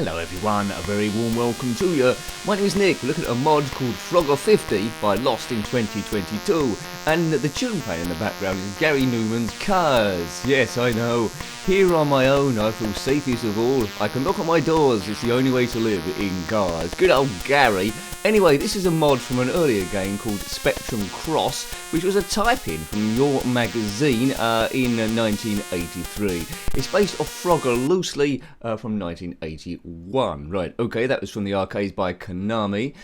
Hello everyone, a very warm welcome to you. My name is Nick. Look at a mod called Frogger 50 by Lost in 2022, and the tune playing in the background is Gary Numan's Cars. Yes, I know. Here on my own, I feel safest of all. I can knock on my doors, it's the only way to live in cars. Good old Gary. Anyway, this is a mod from an earlier game called Spectrum Cross, which was a type-in from your magazine in 1983. It's based off Frogger loosely from 1981. Right, okay, that was from the arcades by Konami.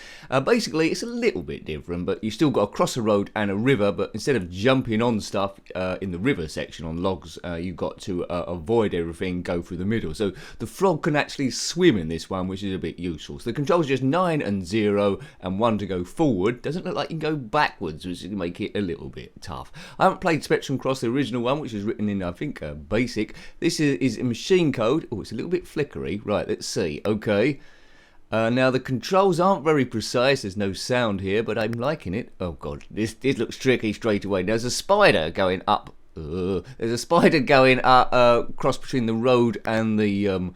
Basically, it's a little bit different, but you still got to cross a road and a river, but instead of jumping on stuff in the river section on logs, you've got to avoid everything, go through the middle. So the frog can actually swim in this one, which is a bit useful. So the controls are just 9 and 0 and 1 to go forward. Doesn't look like you can go backwards, which can make it a little bit tough. I haven't played Spectrum Cross, the original one, which is written in, I think, BASIC. This is machine code. Oh, it's a little bit flickery. Right, let's see. Okay. Now the controls aren't very precise, there's no sound here, but I'm liking it. Oh god, this looks tricky straight away. There's a spider going up. There's a spider going up, cross between the road and the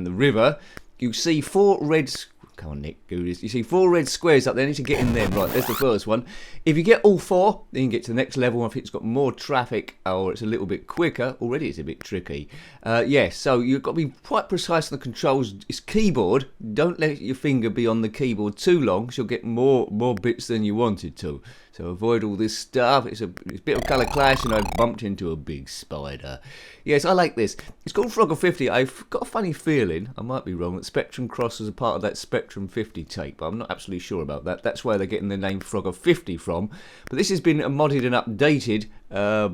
river. You see 4 red. Come on, Nick, do this. You see 4 red squares up there. I need to get in them. Right, there's the first one. If you get all 4, then you can get to the next level. I think it's got more traffic, or it's a little bit quicker. Already, it's a bit tricky. Yes, so you've got to be quite precise on the controls. It's keyboard. Don't let your finger be on the keyboard too long, because you'll get more bits than you wanted to. So avoid all this stuff. It's a bit of colour clash, and I've bumped into a big spider. Yes, I like this. It's called Frogger 50. I've got a funny feeling, I might be wrong, that Spectrum Cross was a part of that Spectrum 50 tape, but I'm not absolutely sure about that. That's where they're getting the name Frogger 50 from. But this has been modded and updated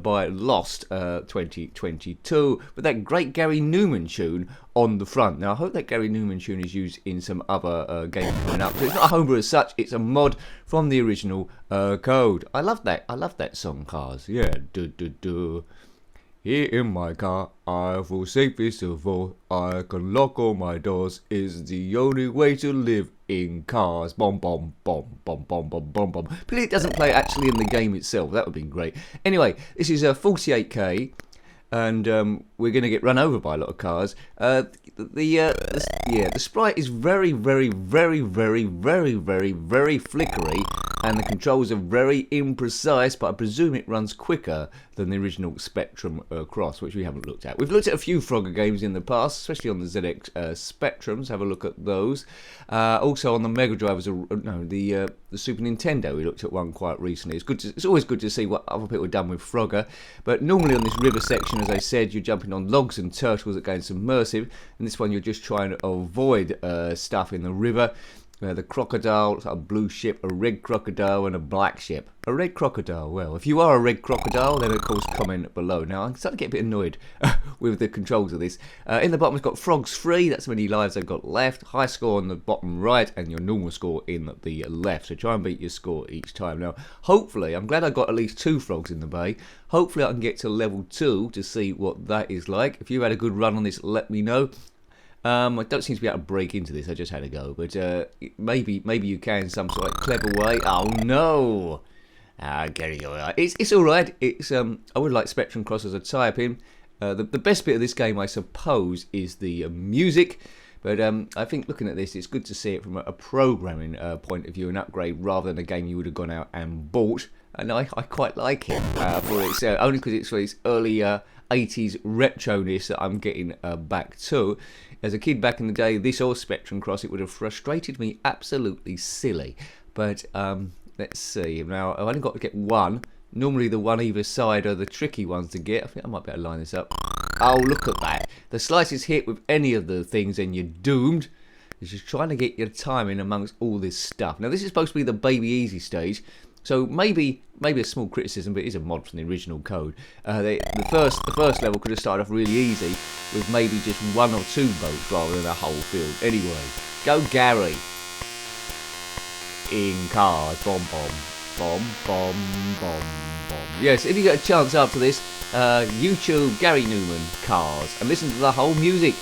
by Lost 2022 with that great Gary Numan tune on the front. Now I hope that Gary Numan tune is used in some other game coming up. So it's not a homebrew as such, it's a mod from the original code. I love that song, Cars. Yeah, do. Here in my car, I feel safest of all. I can lock all my doors. It's the only way to live in cars. Bom bom bom bom bom bom bom bom. But it doesn't play actually in the game itself. That would be great. Anyway, this is a 48K. And we're going to get run over by a lot of cars. The sprite is very flickery, and the controls are very imprecise, but I presume it runs quicker than the original Spectrum Cross, which we haven't looked at. We've looked at a few Frogger games in the past, especially on the ZX Spectrums. Have a look at those. Also on the Mega Drive, the Super Nintendo, we looked at one quite recently. It's always good to see what other people have done with Frogger. But normally on this river section, as I said, you're jumping on logs and turtles that go submersive. And this one, you're just trying to avoid stuff in the river. The crocodile, a blue ship, a red crocodile, and a black ship. A red crocodile. Well, if you are a red crocodile, then of course comment below. Now, I'm starting to get a bit annoyed with the controls of this. In the bottom, it's got frogs free. That's how many lives they've got left. High score on the bottom right, and your normal score in the left. So try and beat your score each time. Now, hopefully, I'm glad I got at least 2 frogs in the bay. Hopefully, I can get to level 2 to see what that is like. If you had a good run on this, let me know. I don't seem to be able to break into this. I just had a go, but maybe you can in some sort of clever way. Oh no! Gary, alright. It's alright. It's I would like Spectrum Cross as a type-in. The best bit of this game, I suppose, is the music. But I think looking at this, it's good to see it from a programming point of view, an upgrade rather than a game you would have gone out and bought. And I quite like it for its only because it's for its early 80s retroness that I'm getting back to. As a kid back in the day, this or Spectrum Cross, it would have frustrated me absolutely silly. But let's see. Now, I've only got to get 1. Normally the one either side are the tricky ones to get. I think I might be able to line this up. Oh, look at that. The slightest hit with any of the things and you're doomed. It's just trying to get your timing amongst all this stuff. Now, this is supposed to be the Baby Easy stage. So maybe a small criticism, but it is a mod from the original code. The first level could have started off really easy with maybe just 1 or 2 boats rather than a whole field. Anyway, go Gary. In cars, bomb bomb, bomb bomb bomb bomb. Yes, if you get a chance after this, YouTube Gary Numan Cars and listen to the whole music.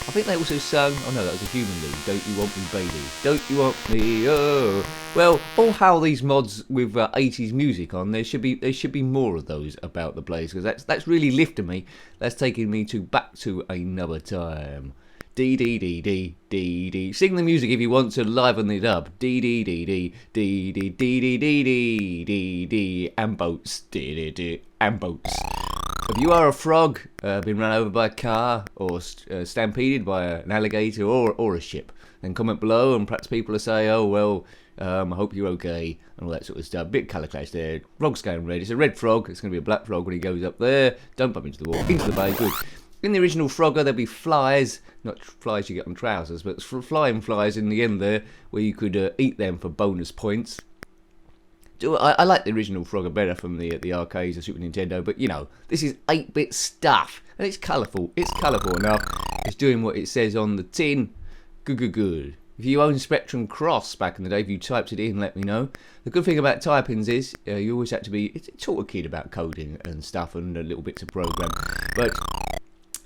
I think they also sung, oh no, that was a Human League, Don't You Want Me Baby, Don't You Want Me, oh. Well, all how these mods with 80s music on, there should be more of those about the place, because that's really lifting me. That's taking me back to another time. Dee dee dee dee dee dee. Sing the music if you want to liven it up. Dee dee dee dee dee dee dee dee dee dee dee dee. And boats. Dee dee dee. And boats. If you are a frog, been run over by a car, or stampeded by an alligator or a ship, then comment below, and perhaps people will say, oh well, I hope you're okay, and all that sort of stuff. Bit colour clash there. Frog's going red. It's a red frog. It's going to be a black frog when he goes up there. Don't bump into the wall. Into the bay. Good. In the original Frogger, there'd be flies, not flies you get on trousers, but flying flies in the end there, where you could eat them for bonus points. I like the original Frogger better from the arcades, the Super Nintendo, but you know, this is 8-bit stuff, and it's colourful. It's colourful enough. It's doing what it says on the tin. Good. If you owned Spectrum Cross back in the day, if you typed it in, let me know. The good thing about typings is you always had to be, it taught a kid about coding and stuff and little bits of program, but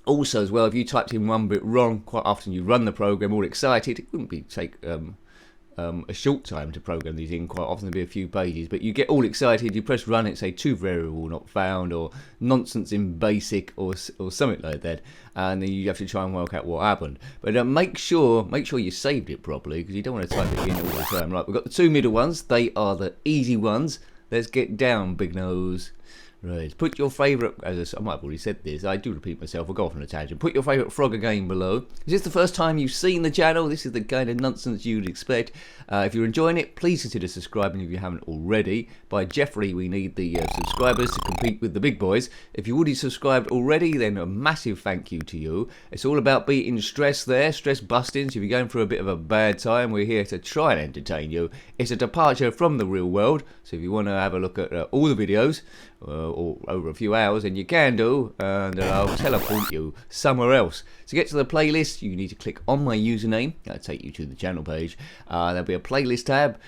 also as well, if you typed in one bit wrong, quite often you run the program all excited. It wouldn't take a short time to program these in. Quite often there'd be a few pages, but you get all excited. You press run, it say to variable not found, or nonsense in basic, or something like that, and then you have to try and work out what happened. But make sure you saved it properly, because you don't want to type it in all the time. Right, we've got the two middle ones. They are the easy ones. Let's get down, big nose. Right, put your favourite, as I might have already said this, I do repeat myself, I'll go off on a tangent. Put your favourite Frogger game below. Is this the first time you've seen the channel? This is the kind of nonsense you'd expect. If you're enjoying it, please consider subscribing if you haven't already. By Jeffrey, we need the subscribers to compete with the big boys. If you've already subscribed already, then a massive thank you to you. It's all about beating stress there, stress busting. So if you're going through a bit of a bad time, we're here to try and entertain you. It's a departure from the real world, so if you want to have a look at all the videos, or over a few hours, and you can do, and I'll teleport you somewhere else. To get to the playlist, you need to click on my username. That'll take you to the channel page. There'll be a playlist tab,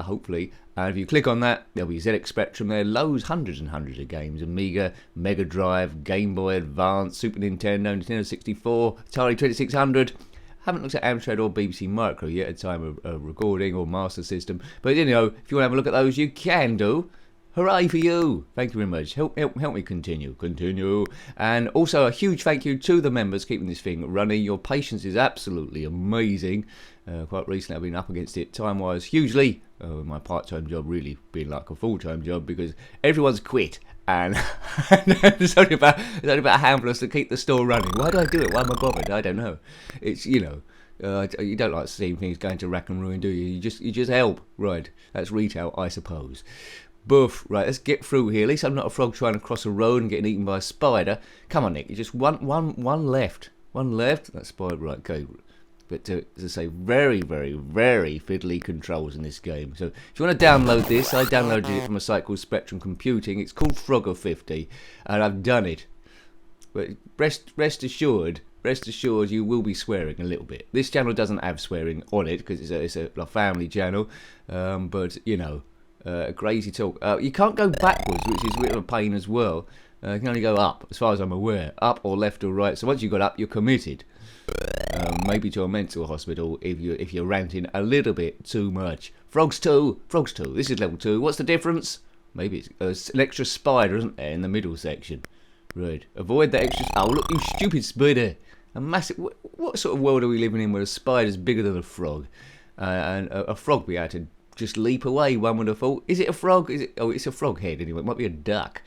hopefully, and if you click on that, there'll be ZX Spectrum there, loads, hundreds and hundreds of games, Amiga, Mega Drive, Game Boy Advance, Super Nintendo, Nintendo 64, Atari 2600. Haven't looked at Amstrad or BBC Micro yet at time of recording, or Master System, but you know, if you want to have a look at those, you can do. Hooray for you! Thank you very much. Help me continue. And also a huge thank you to the members keeping this thing running. Your patience is absolutely amazing. Quite recently I've been up against it time-wise hugely. My part-time job really being like a full-time job, because everyone's quit. And there's only about a handful of us to keep the store running. Why do I do it? Why am I bothered? I don't know. It's, you know, you don't like seeing things going to rack and ruin, do you? You just help. Right, that's retail, I suppose. Boof. Right, let's get through here. At least I'm not a frog trying to cross a road and getting eaten by a spider. Come on, Nick. You just one left. One left. That spider. Right, okay. But as I say, very, very, very fiddly controls in this game. So if you want to download this, I downloaded it from a site called Spectrum Computing. It's called Frogger 50, and I've done it. But rest assured, you will be swearing a little bit. This channel doesn't have swearing on it because it's a family channel. But you know. Crazy talk. You can't go backwards, which is a bit of a pain as well. You can only go up, as far as I'm aware. Up or left or right. So once you got up, you're committed. Maybe to a mental hospital if you're ranting a little bit too much. Frogs 2. This is level 2. What's the difference? Maybe it's an extra spider, isn't there, in the middle section. Right. Avoid that extra... Oh, look, you stupid spider. A massive... What sort of world are we living in where a spider's bigger than a frog? And a frog be able to just leap away, one would have thought. Is it a frog? Oh, it's a frog head anyway. It might be a duck.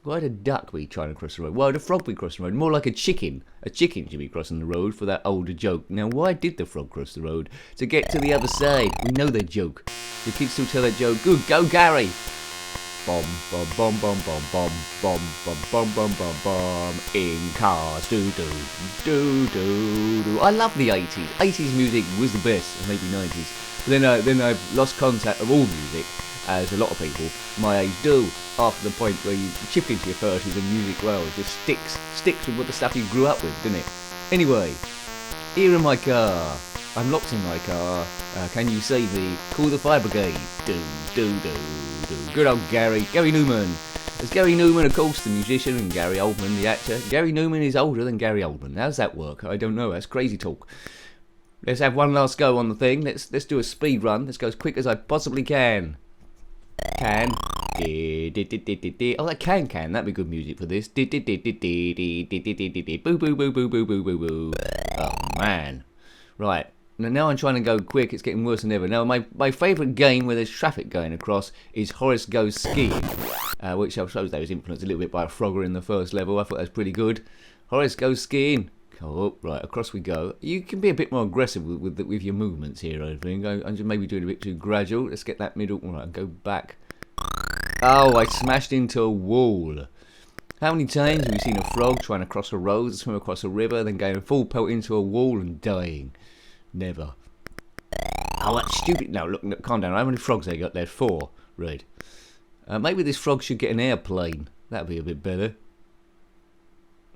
Why'd a duck be trying to cross the road? Why would a frog be crossing the road? More like a chicken. A chicken should be crossing the road for that older joke. Now, why did the frog cross the road? To get to the other side. We know that joke. The kids still tell that joke. Good, go Gary. Bomb, bomb, bomb, bomb, bomb, bomb, bomb, bomb, bomb, bomb, bomb, bomb. In cars, do. I love the 80s. 80s music was the best, and maybe 90s. But then I've lost contact of all music, as a lot of people my age do, after the point where you chip into your 30s and music, well, it just sticks with what the stuff you grew up with, doesn't it? Anyway, here in my car. I'm locked in my car. Can you save me? Call the fire brigade. Do. Good old Gary Numan. There's Gary Numan, of course, the musician, and Gary Oldman, the actor. Gary Numan is older than Gary Oldman. How does that work? I don't know. That's crazy talk. Let's have one last go on the thing. Let's do a speed run. Let's go as quick as I possibly can. Can. Oh, that can. That'd be good music for this. Boo, boo, boo, boo, boo, boo, boo, boo, boo. Oh, man. Right. Now I'm trying to go quick. It's getting worse than ever. Now, my favourite game where there's traffic going across is Horace Goes Skiing, which I suppose that was influenced a little bit by a Frogger in the first level. I thought that was pretty good. Horace Goes Skiing. Oh, right, across we go. You can be a bit more aggressive with your movements here, I think. I'm just maybe doing a bit too gradual. Let's get that middle. All right, go back. Oh, I smashed into a wall. How many times have you seen a frog trying to cross a road, swim across a river, then going full pelt into a wall and dying? Never. Oh, that's stupid. No, look, calm down. How many frogs they got there? 4. Right. Maybe this frog should get an airplane. That'd be a bit better.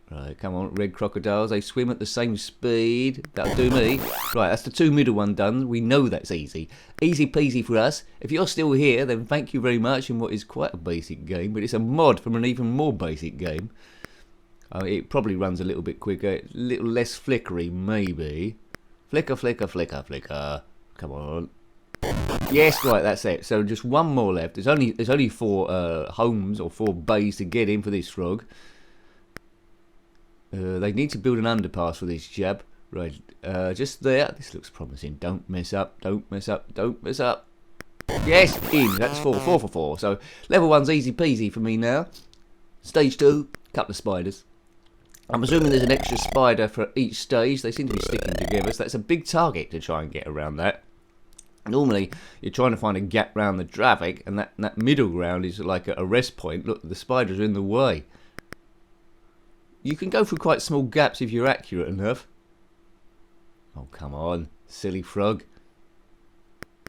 Right, come on, red crocodiles. They swim at the same speed. That'll do me. Right, that's the 2 middle one done. We know that's easy. Easy peasy for us. If you're still here, then thank you very much in what is quite a basic game, but it's a mod from an even more basic game. It probably runs a little bit quicker, a little less flickery, maybe. Flicker, flicker, flicker, flicker. Come on. Yes, right, that's it. So just one more left. There's only 4 homes or 4 bays to get in for this frog. They need to build an underpass for this jab. Right, just there. This looks promising. Don't mess up. Don't mess up. Don't mess up. Yes, in. That's 4 for 4. So level 1's easy peasy for me now. Stage 2, couple of spiders. I'm assuming there's an extra spider for each stage. They seem to be sticking together, so that's a big target to try and get around that. Normally, you're trying to find a gap around the traffic, and that middle ground is like a rest point. Look, the spiders are in the way. You can go through quite small gaps if you're accurate enough. Oh, come on, silly frog.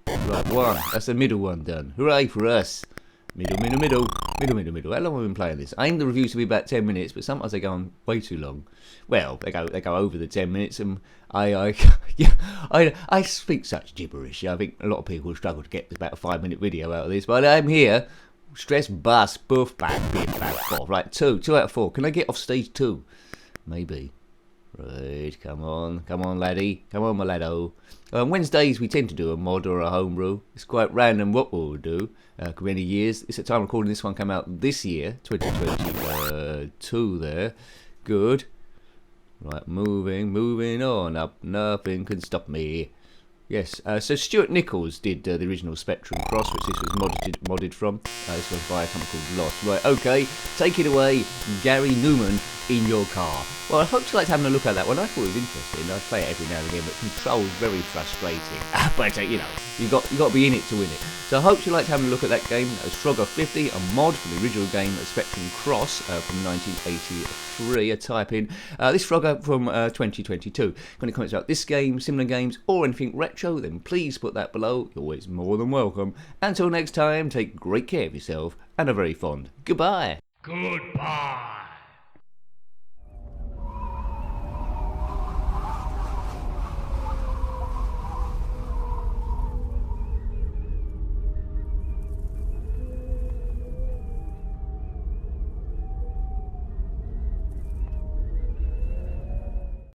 Right, 1. That's the middle one done. Hooray for us. Middle, middle, middle. Middle, middle, middle. How long have I been playing this? I aim the reviews to be about 10 minutes, but sometimes they go on way too long. Well, they go over the 10 minutes, and I speak such gibberish. I think a lot of people struggle to get about a 5-minute video out of this, but I'm here. Stress, bus, buff, bam, bim, bam, 4. Right, 2 out of 4. Can I get off stage 2? Maybe. Right, come on, laddie. Come on, my laddo. Wednesdays we tend to do a mod or a homebrew. It's quite random what we'll do. Could be any years. It's at time recording. This one came out this year, 2022 there. Good. Right, moving on. Up, nothing can stop me. Yes, so Stuart Nicholls did the original Spectrum Cross, which this was modded from. This was by a company called Lost. Right, okay, take it away, Gary Numan, in your car. Well, I hope you liked having a look at that one. I thought it was interesting. I play it every now and again, but control's very frustrating. But, you know, you got to be in it to win it. So I hope you liked having a look at that game. That was Frogger 50, a mod from the original game Spectrum Cross from 1983. A type in. This Frogger from 2022. Got any comments about this game, similar games, or anything retro, then please put that below. You're always more than welcome. Until next time, take great care of yourself, and a very fond goodbye. Goodbye.